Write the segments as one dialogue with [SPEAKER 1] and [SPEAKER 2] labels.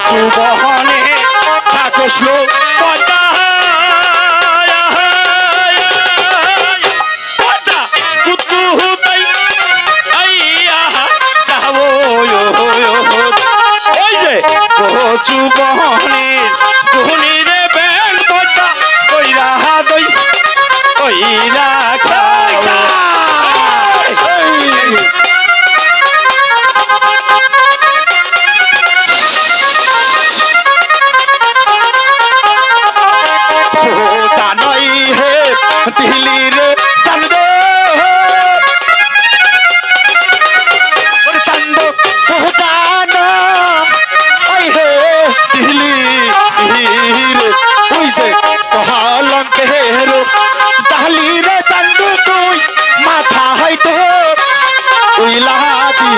[SPEAKER 1] চুবহনে থাকসলো Padma চুবহনের কুহনিরে bell Padma কইরা দই কইরা খাওয়া জানই হে দিল্লির চান্দ চান্দ জানো ওই হে দিল্লি ওই যে কলঙ্কের জাহলি রে চান্দ তুই মাথা হয়তো ওই লাদি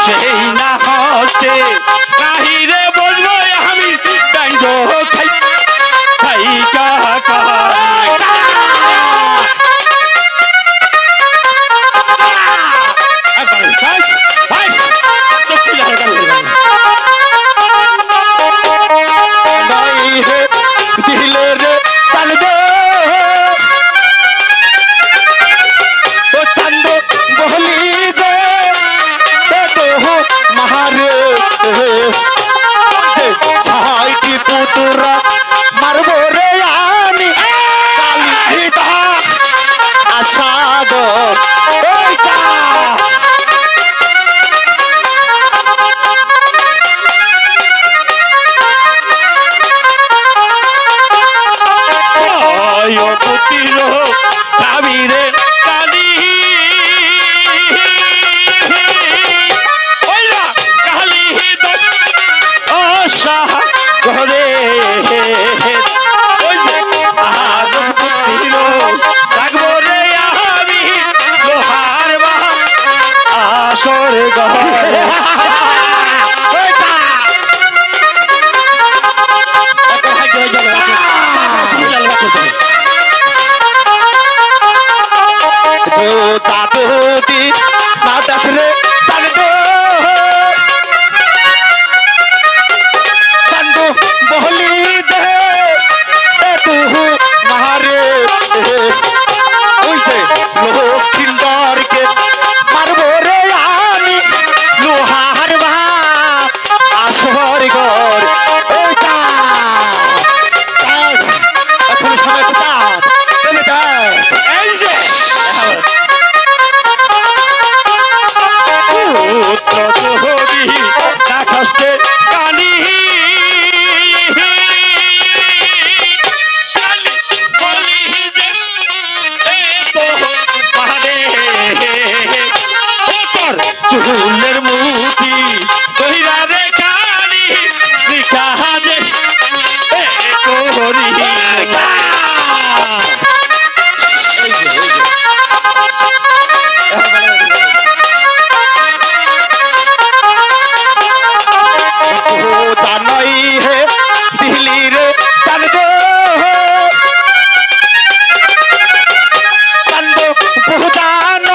[SPEAKER 1] সেই না হস্তে কাহিরে বসবো আমি ব্যাঙ্গ খাই খাই কাকা দিলে রে চান্দ চান্দ বহলি দে মারে ছয়টি পুতুরা মারব রে আমি কালিদা আসাদ পুতির কাবিরে কালী ঘরে ওই যে আদম পুত্র থাকবো রে আমি লোহার আসর ঘরে দাদুদি না দেখলে জানতো বহলি দে তু মারে ওই যে লক্ষ্মীন্দরকে মারব রে আমি লোহার বা আসর ঘর এখন সময় এই যে কষ্টে কালি চুলের মুঠি কইরা রে কালি কাজে করি জানই হে দিল্লির চান্দ চান্দ বহুদান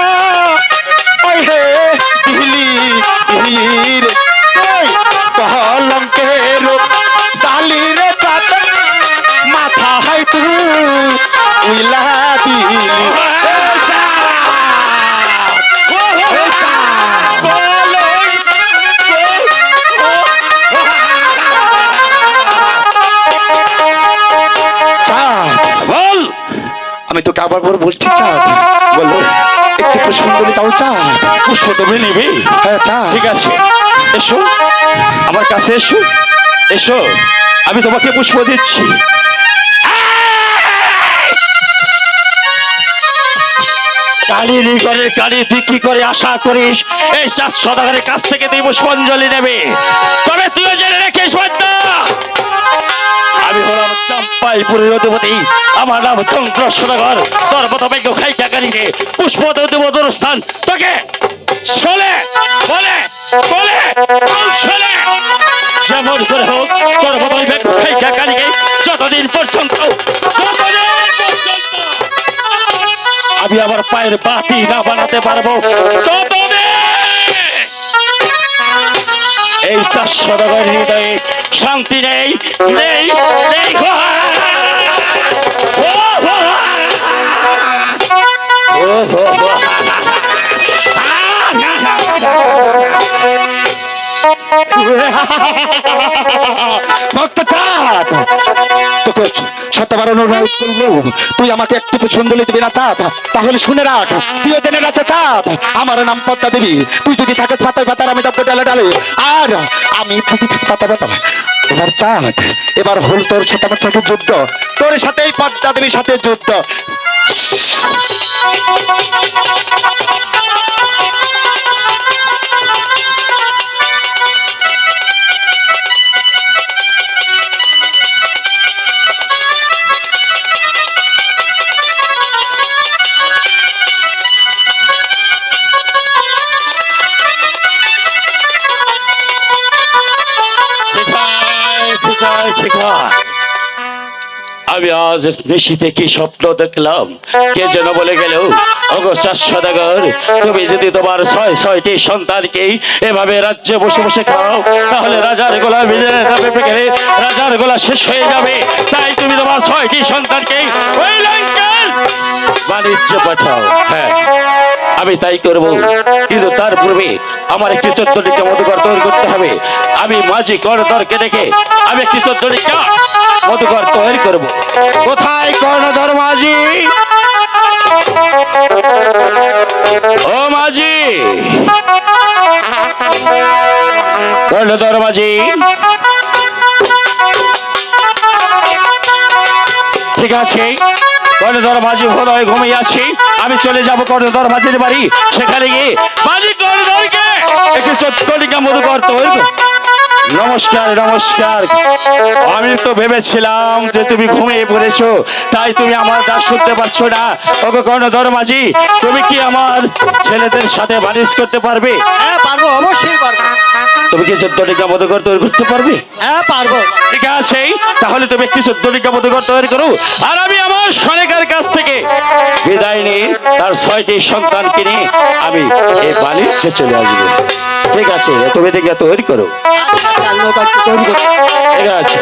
[SPEAKER 1] ওই হে দিল্লির কলঙ্কের দালির মাথা হয় তু উইলা দিলি আমি তোকে আবার বড় বলছি চাঁদ বলো একটু পুষ্প বলে তাও চাঁদ পুষ্প তুমি নেবে হ্যাঁ চাঁদ ঠিক আছে এসো আমার কাছে এসো এসো আমি তোমাকে পুষ্প দিচ্ছি কালীর ঘরের কালী তুই কি করে আশা করিস এই 400 টাকার কাছ থেকে তুই পুষ্পাঞ্জলি নেবে তবে তুইও জেনে রেখিস আমি হলাম পাইপুরের অধিপতি আমার নাম চন্দ্র সদাগর তোর মতো ভাগ্য খাই টাকারিকে পুষ্প দেবদর স্থান তোকে চলে বলে বলে চলে যেমন করে হোক তোর মতো ভাগ্য খাই টাকারিকে যতদিন পর্যন্ত আমি আমার পায়ের বাতি না বানাতে পারবো ততদিন এই 400 টাকার হৃদয়ে শান্তি নেই নেই নেই
[SPEAKER 2] তুই আমাকে একটু সুন্দর দিবি না চাঁদ, তাহলে শুনে রাখ তুইও জেনে রাখছে চাঁদ আমার নাম পদ্মা দেবী। তুই যদি থাকে পাতায় পাতার আমি তাকে ডালে ডালে আর আমি যদি থাকি পাতা পাতা। এবার চাঁদ এবার হল তোর সাথে আমার সাথে যুদ্ধ, তোর সাথে এই পদ্মা দেবীর সাথে যুদ্ধ।
[SPEAKER 1] আমি আজ নিশিতে কি স্বপ্ন দেখলাম কে যেন বলে গেল ওগো 400 টাকার তুমি যদি তোমার 6টি সন্তানকে এভাবে রাজ্যে বসে বসে খাও তাহলে রাজার গোলা বেজে যাবে, রাজার গোলা শেষ হয়ে যাবে। তাই তুমি তোমার 6টি সন্তানকে ওই লঙ্কার বাণিজ্য পাঠাও। হ্যাঁ আমি তাই করব, কিন্তু তার পূর্বে আমার একটি 14টা মধুকর তৈরি করতে হবে। আমি মাঝি কর্ণধরকে ডেকে আমি একটি 14টা মধুকর তৈরি করব। কোথায় কর্ণধর মাঝি? ও মাঝি, কর্ণধর মাঝি, ঠিক আছে কর্ণধর মাঝি ভোলায় ঘুমিয়ে আছি, আমি চলে যাব কর্ণধর মাঝির বাড়ি, সেখানে গিয়ে মাঝি কর্ণধরকে একটি 14টা মধুকর তৈরি। নমস্কার নমস্কার, আমি তো ভেবেছিলাম যে তুমি ঘুমিয়ে পড়েছো তাই তুমি আমার ডাক শুনতে পাচ্ছ না। ওগো কর্ণধর মাঝি, তুমি কি আমার ছেলেদের সাথে বাণিজ্য করতে পারবে?
[SPEAKER 3] হ্যাঁ পারবো, অবশ্যই পারবো।
[SPEAKER 1] তুমি কি 14টা মধুকর তৈরি করতে পারবে?
[SPEAKER 3] হ্যাঁ পারবো।
[SPEAKER 1] ঠিক আছে, তাহলে তুমি একটি 14টা মধুকর তৈরি করো আর আমি আমার সনেকার কাছ থেকে বিদায় নিয়ে তার 6টি সন্তানকে নিয়ে আমি এই বাণিজ্যে চলে আসবো। ঠিক আছে, তুমি থেকে তৈরি করো। ঠিক আছে।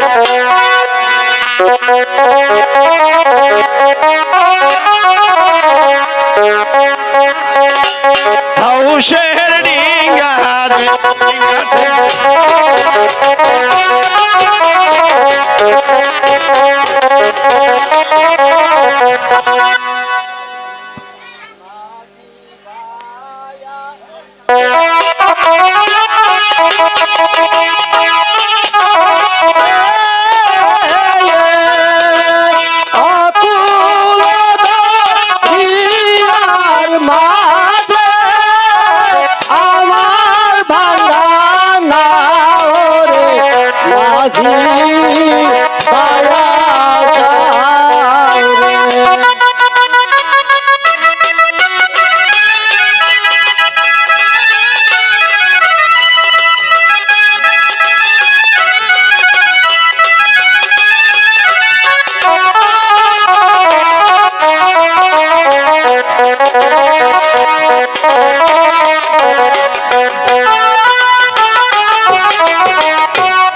[SPEAKER 1] হাউসের ডিঙ্গার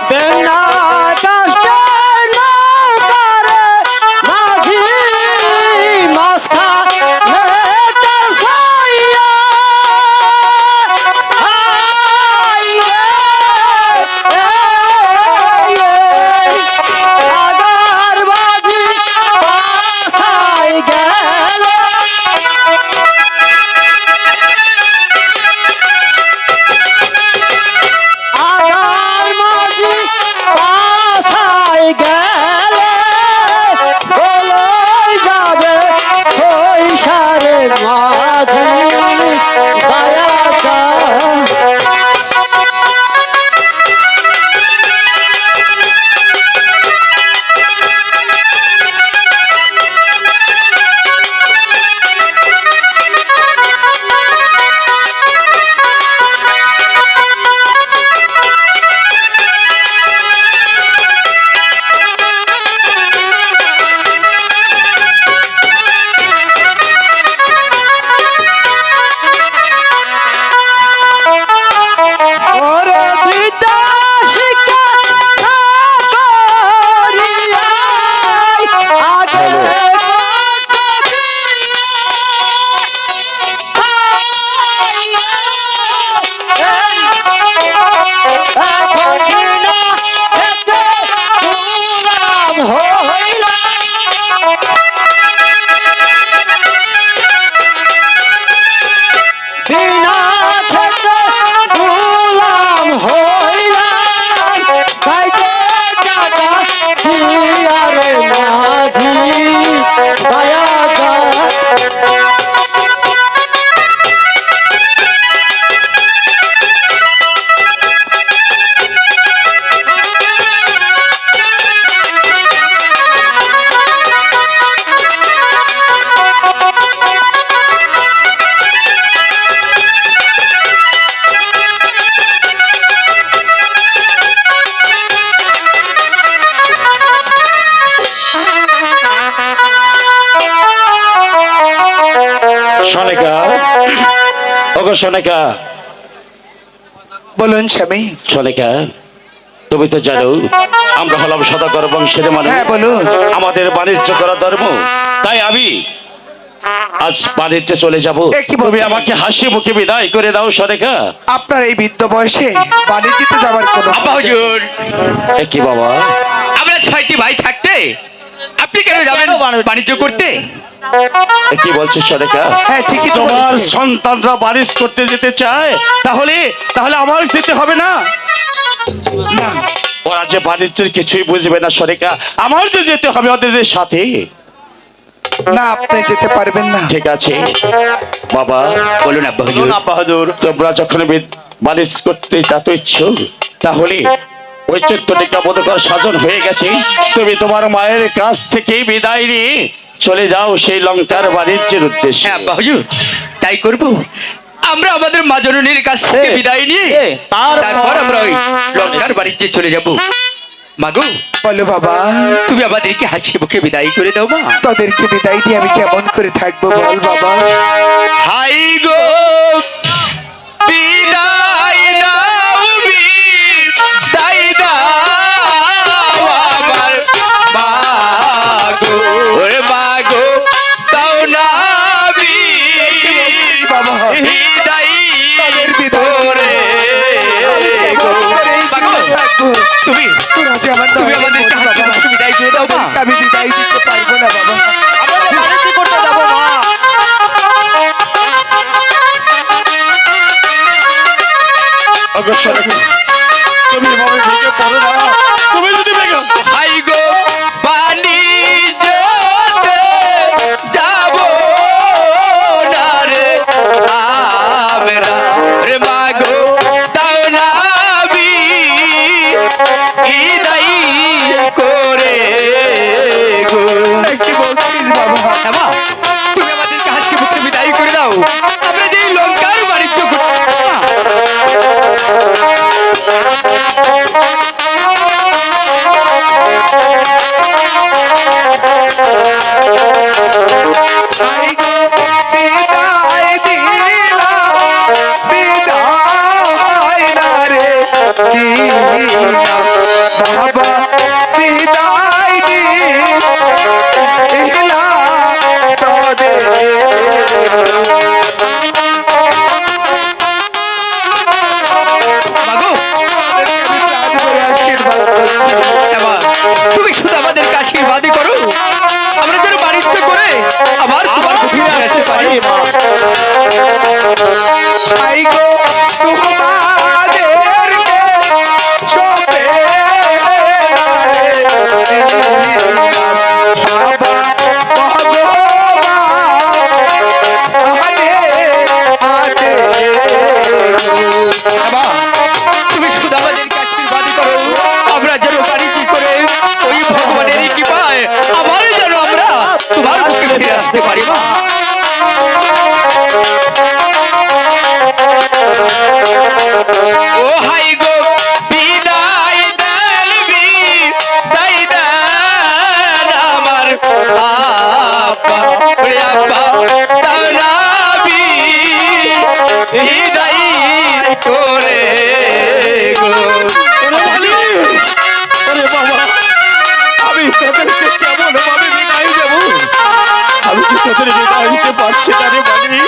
[SPEAKER 3] বেনাটা
[SPEAKER 1] ওগো সোনিকা,
[SPEAKER 2] বলুন স্বামী।
[SPEAKER 1] সোনিকা, তুমি তো জানো আমরা হলাম সদাগর বংশের মানুষ।
[SPEAKER 2] হ্যাঁ বলুন।
[SPEAKER 1] আমাদের বাণিজ্য করা ধর্ম, তাই আমি আজ বাণিজ্যে চলে যাব।
[SPEAKER 2] এ কি বলছেন?
[SPEAKER 1] তুমি আমাকে হাসি মুখে বিদায় করে দাও সোনিকা।
[SPEAKER 2] আপনার এই বৃদ্ধ বয়সে বাণিজ্যতে যাবার কোনো
[SPEAKER 4] আব্বা হুজুর,
[SPEAKER 1] এ কি বাবা,
[SPEAKER 4] আমরা 6টি ভাই থাকতে আপনি কেন যাবেন বাণিজ্য করতে?
[SPEAKER 1] এ কি বলছিস সোনিকা?
[SPEAKER 2] হ্যাঁ ঠিকই তো
[SPEAKER 1] তোমার
[SPEAKER 2] বলেছে।
[SPEAKER 1] সন্তানরা বাণিজ করতে যেতে চায়, তাহলে তাহলে আমার যেতে হবে না?
[SPEAKER 2] না,
[SPEAKER 1] ওরা যে বাণিজ্যের কিছুই বুঝবে না সোনিকা, আমার যে যেতে হবে ওদের সাথে।
[SPEAKER 2] না আপনি যেতে পারবেন না।
[SPEAKER 1] ঠিক আছে বাবা,
[SPEAKER 4] বলুন আব্বা হুজুর।
[SPEAKER 1] বাহাদুর, তোমরা যখন বাণিজ্য করতে এত ইচ্ছুক, তাহলে ওই 14টা বোধকর সাজন হয়ে গেছে, তুমি তোমার মায়ের কাছ থেকে বিদায় নিয়ে চলে যাও সেই লঙ্কার বাণিজ্যের উদ্দেশ্যে।
[SPEAKER 4] হ্যাঁ আব্বা হুজুর, তাই করব। আমরা আমাদের মা জননীর কাছ থেকে বিদায় নিয়ে তারপর আমরা ওই লঙ্কার বাণিজ্যে চলে যাব। মাগো,
[SPEAKER 2] বলো বাবা,
[SPEAKER 4] তুমি আমাদেরকে হাসি মুখে বিদায় করে দাও মা।
[SPEAKER 2] তোদেরকে বিদায় দিয়ে আমি কেমন করে থাকবো বল বাবা।
[SPEAKER 4] হাই গো বিদায় দাও, বিদায় দাও আমার মাগো, ওরে মাগো দাও না
[SPEAKER 2] বাবা,
[SPEAKER 4] বিদায়
[SPEAKER 2] তোদের বিদায়
[SPEAKER 4] করে গো। মাগো,
[SPEAKER 2] থাকবো।
[SPEAKER 4] তুমি
[SPEAKER 2] তোরা যে আমার
[SPEAKER 4] তুমি
[SPEAKER 2] নয়নের
[SPEAKER 4] আমাদেরকে
[SPEAKER 2] মণি
[SPEAKER 4] হাসি
[SPEAKER 2] বাবা।
[SPEAKER 4] মুখে বিদায় করে দাও মা।
[SPEAKER 2] আমি বিদায় দিতে পারবো না বাবা।
[SPEAKER 3] বাণিজ্য করতে যাবো মা।
[SPEAKER 1] ওগো সোনিকা, তুমি এভাবে ভেঙে পড়ো না। তুমি যদি ভেঙে
[SPEAKER 4] হাই গো বাণিজ্যতে যাব না রে আমরা, রে মাগো দাও না বিদায় করে গো।
[SPEAKER 2] কি বলছিস বাবা?
[SPEAKER 4] হ্যাঁ মা, তুমি আমাদেরকে হাসি মুখে বিদায় করে দাও। আমরা যে এই লঙ্কার বাণিজ্য করতে মা।
[SPEAKER 2] আই গো বিদায় দিলাম, বিদায় না রে দিলাম বাবা, বিদায় দিলাম তোদের।
[SPEAKER 4] মাগো,
[SPEAKER 2] আমি প্রাণ ভরে আশীর্বাদ করছি।
[SPEAKER 4] এবার তুমি শুধু আমাদেরকে আশীর্বাদই করো, আমরা যেন বাণিজ্য করে আবার তোমার গভীরে আসতে পারি।
[SPEAKER 2] আই গো তোমাদেরকে সবে না রে দিলাম বাবা, ভগবান আদে
[SPEAKER 4] এবার তুমি শুধু আমাদেরকে আশীর্বাদই করো, আমরা যেন বাণিজ্য করে ওই ভগবানের কৃপায় আবার যেন আমরা তোমার বুকে ফিরে আসতে পারি মা। ও হাই গো বিদায় দেলবি দাই দান আমার আব্বা, ওরে আব্বা দাও না বিদায় করে গো।
[SPEAKER 1] ওরে বাবা, আমি তোদেরকে কেমন ভাবে বিদায় দেবো? আমি যে তোদের বিদায় দিতে পারছি না রে মালিক।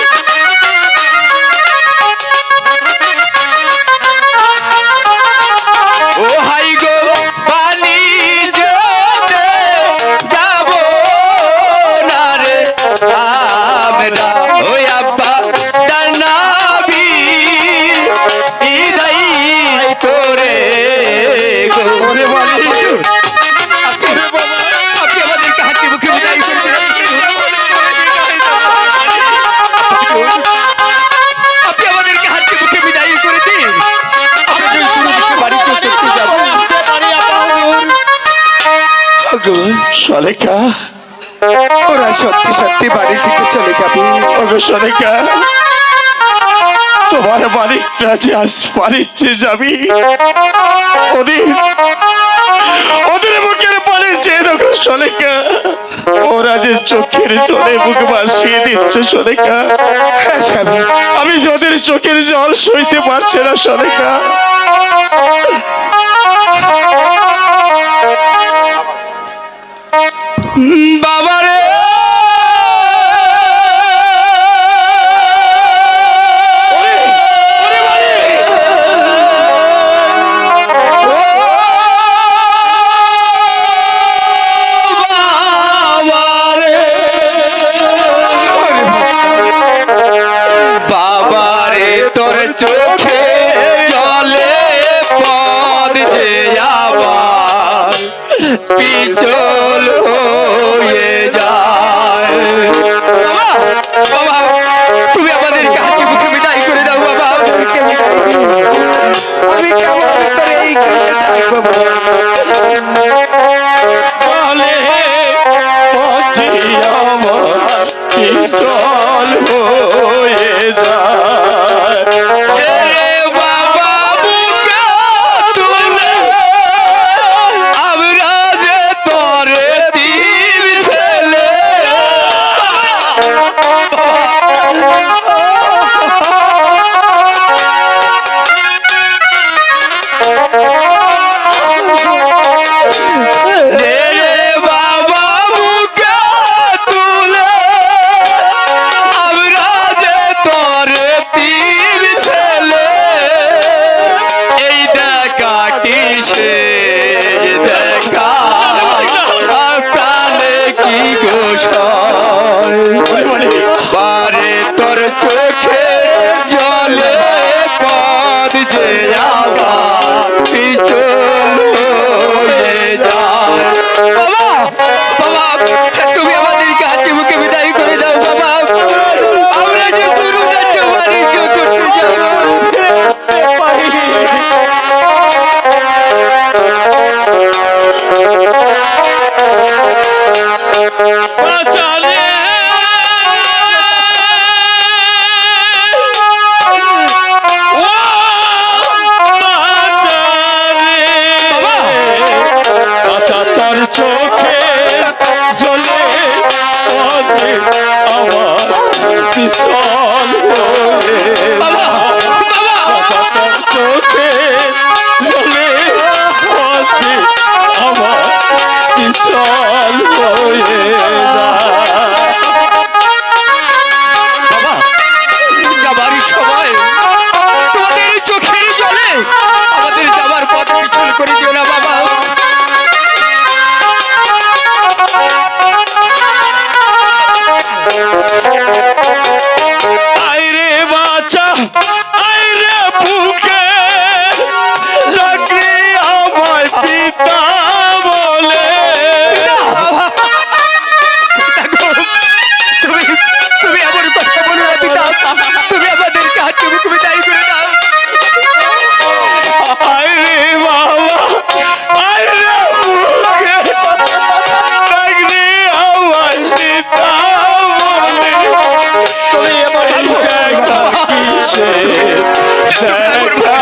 [SPEAKER 4] ও হাই গো বাণিজ্যতে যাব না রে আমরা, ওই আব্বা তার নাবি বিদায় করে গো।
[SPEAKER 1] ওরে মালিক,
[SPEAKER 4] আপনি আমাদেরকে হাসি মুখে বিদায় করে দিলেন। আপনি আমাদেরকে হাসি মুখে বিদায় করে দিন। আমরা যে সুরক্ষিত বাড়ি করতে যাবো।
[SPEAKER 3] আসতে পারি আব্বা হুজুর।
[SPEAKER 2] ওগো,
[SPEAKER 1] সোনিকা,
[SPEAKER 2] ওরা সত্যি সত্যি বাড়ি থেকে চলে যাবে।
[SPEAKER 1] ওগো সোনিকা, তোমার মালিকরা যে আজ বাণিজ্যে যাবি, ওদের ওদের মুখের পানি চেয়ে দেখো সোনিকা, ওরা তোরা যে চোখের জলে বুক ভাসিয়ে দিচ্ছ সোনিকা,
[SPEAKER 2] হ্যাঁ স্বামী,
[SPEAKER 1] আমি যাদের চোখের জল সইতে পারছে না সোনিকা। বাবারে
[SPEAKER 4] বাবারে তোর চোখে জলে পদ যে আবার পিছল হয়ে যায়। বাবা, বাবা, তুমি আমাদেরকে হাসি মুখে বিদায় করে দাও বাবা।
[SPEAKER 2] আমাদেরকে বিদায় দিও। আমি কেমন করে এই গ্রামে থাকবো
[SPEAKER 1] বলে পচি আমার পিছল হয়ে যায়।
[SPEAKER 4] রে বাবা বুকে তুলে আমরা যে তোরে দিন ছেলে। রে বাবা বুকে তুলে আমরা যে তোরে দিন ছেলে। এই দেখা কিসে দেখা প্রাণে কি গোসাই। বারে তোর চোখে জলে পদ যে আবার পিছল হয়ে যায়। বাবা, বাবা, তুমি আমাদেরকে হাসি মুখে বিদায় করে দাও বাবা। আমরা যে গুরু যাচ্ছ বাণিজ্য করতে যাবো, ফিরে আসতে পারি।
[SPEAKER 1] বাঁচালে ও বাঁচালে
[SPEAKER 4] বাবা!
[SPEAKER 1] বাঁচা তোর চোখে জলে পচে আমার পিছল হয়ে
[SPEAKER 4] বাবা, বাবা!
[SPEAKER 1] বাঁচা তোর চোখে জলে পচে আমার পিছল হয়ে যায়।
[SPEAKER 4] বাবা, যাবার সময় তোমাদের এই চোখের জলে আমাদের যাবার পথ পিছল করে দিও না বাবা।
[SPEAKER 1] আইরে বাঁচা আইরে বুকে লাগলি আমায় পিতা বলে।
[SPEAKER 4] তুমি তুমি এমন কথা বলো না পিতা। তুমি আমাদেরকে হাতে মুখে বিদায় করে দাও।
[SPEAKER 1] আইরে বাবা আইরে বুকে লাগলি আমায় পিতা বলে। তুমি আমার দেখা কিসে দেখা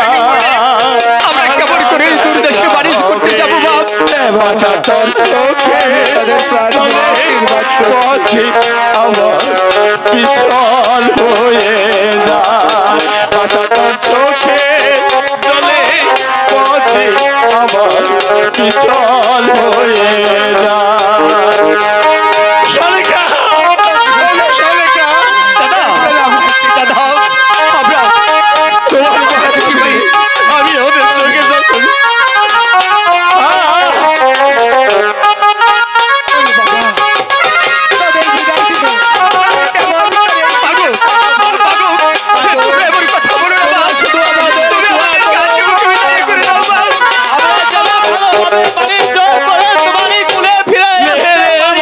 [SPEAKER 4] আমরা কেমন করে এই দূর দেশে বাণিজ্য করতে যাবো বাপ।
[SPEAKER 1] বাঁচা তোর চোখে পচে আমার পিছল হয়ে যায়। বাঁচা তোর চোখে জলে পচে আমার পিছল হয়ে যায়। সোনিকা, সোনিকা,
[SPEAKER 4] দাদা, দাদা, আমরা
[SPEAKER 1] তোমার কথা কি বলি? আমি ওদের চোখে যখন
[SPEAKER 4] তোমরা এমন কথা বলো না বাপ। তুমি আমাদেরকে হাতে মুখে বিদায় করে দাও বাপ।
[SPEAKER 3] আমরা যেন ভালোভাবে বাণিজ্য করে তোমারই কুলে ফিরে আসতে পারি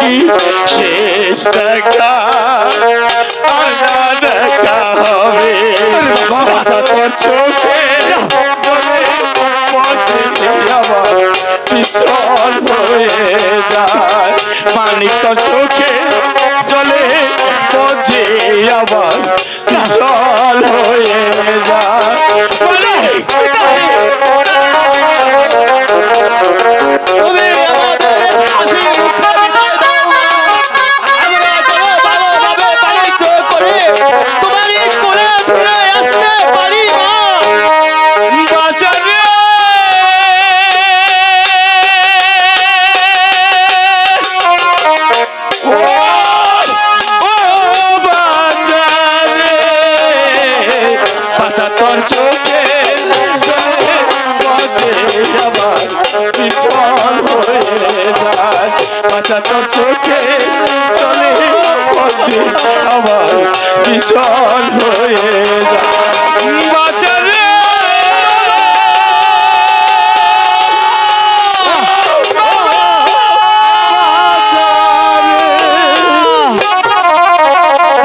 [SPEAKER 1] কি শেষ দেখা আর না দেখা হবে বাচ্চা তোর চোখে আবার পিছল হয়ে যায় মানিক তোর চোখে জলে পচে আবার পিছল হয়ে যায়
[SPEAKER 3] তুমি আমাদের হাসি মুখে বিদায় দাও মা। আমরা যেন ভালোভাবে বাণিজ্য করে তোমারই কোলে ফিরে আসতে পারি মা।
[SPEAKER 1] বাঁচারে ও ও বাঁচারে বাঁচা তোর চোখে বাঁচে আবার পিছল হয়ে যায় বাঁচা তোর চোখে চলে বাঁচে আবার পিছল হয়ে যায় বাঁচারে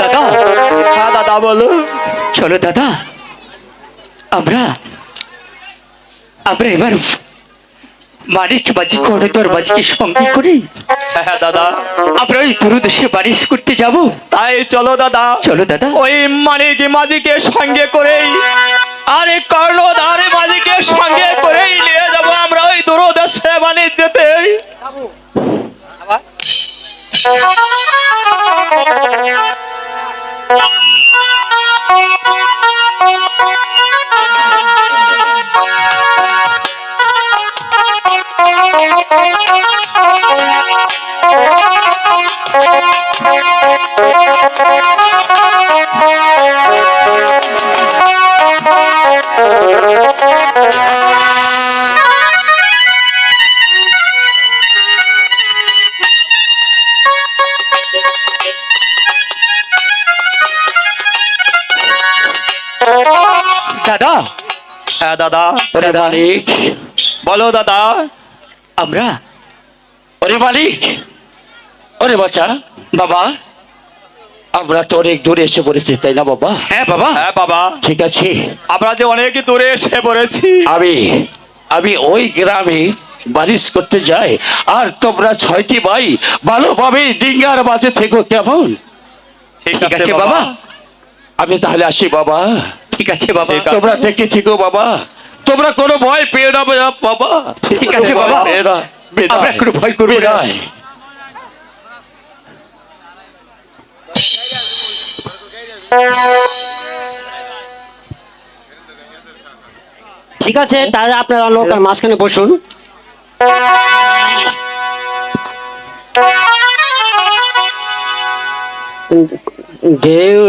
[SPEAKER 4] দাদা,
[SPEAKER 2] হ্যাঁ দাদা বলো।
[SPEAKER 4] চলো দাদা, আমরা আমরা এবার মানিক বাজি করে তোর বাজিকে সঙ্গে করে
[SPEAKER 2] হ্যাঁ দাদা,
[SPEAKER 4] আমরা ওই দূরদেশে বারিশ করতে যাব।
[SPEAKER 2] তাই চলো দাদা।
[SPEAKER 4] চলো দাদা।
[SPEAKER 2] ওই মানিক মাঝিকে সঙ্গে করেই আরে কর্ণধার মাঝিকে সঙ্গে করেই নিয়ে যাব আমরা ওই দূরদেশে বাণিজ্যতে।
[SPEAKER 4] দাদা,
[SPEAKER 2] হ্যাঁ দাদা,
[SPEAKER 1] ওরে মালিক
[SPEAKER 2] বলো দাদা।
[SPEAKER 4] আমরা
[SPEAKER 1] ওরে মালিক ওরে বাচ্চা
[SPEAKER 4] বাবা।
[SPEAKER 1] আমরা তো অনেক দূরে এসে পড়েছি তাই না বাবা
[SPEAKER 4] হ্যাঁ বাবা।
[SPEAKER 2] হ্যাঁ বাবা,
[SPEAKER 1] ঠিক আছে
[SPEAKER 2] আমরা যে অনেক দূরে এসে পড়েছি।
[SPEAKER 1] আমি আমি ওই গ্রামে বারিশ করতে যাই আর তোমরা 6টি ভাই ভালোভাবে ডিঙ্গার মাঝে থেকো কেমন
[SPEAKER 4] ঠিক আছে বাবা।
[SPEAKER 1] আমি তাহলে আসি বাবা
[SPEAKER 4] ঠিক আছে বাবা।
[SPEAKER 2] ঠিক আছে।
[SPEAKER 1] তোমরা দেখে থেকো বাবা তোমরা কোনো ভয় পেও না বাবা
[SPEAKER 4] ঠিক আছে বাবা।
[SPEAKER 1] পেও না। বিদায়।
[SPEAKER 4] আমরা কোনো ভয় করবো না।
[SPEAKER 1] বিদায়।
[SPEAKER 5] ঠিক আছে, তাহলে আপনারা নৌকার মাঝখানে বসুন। ঢেউ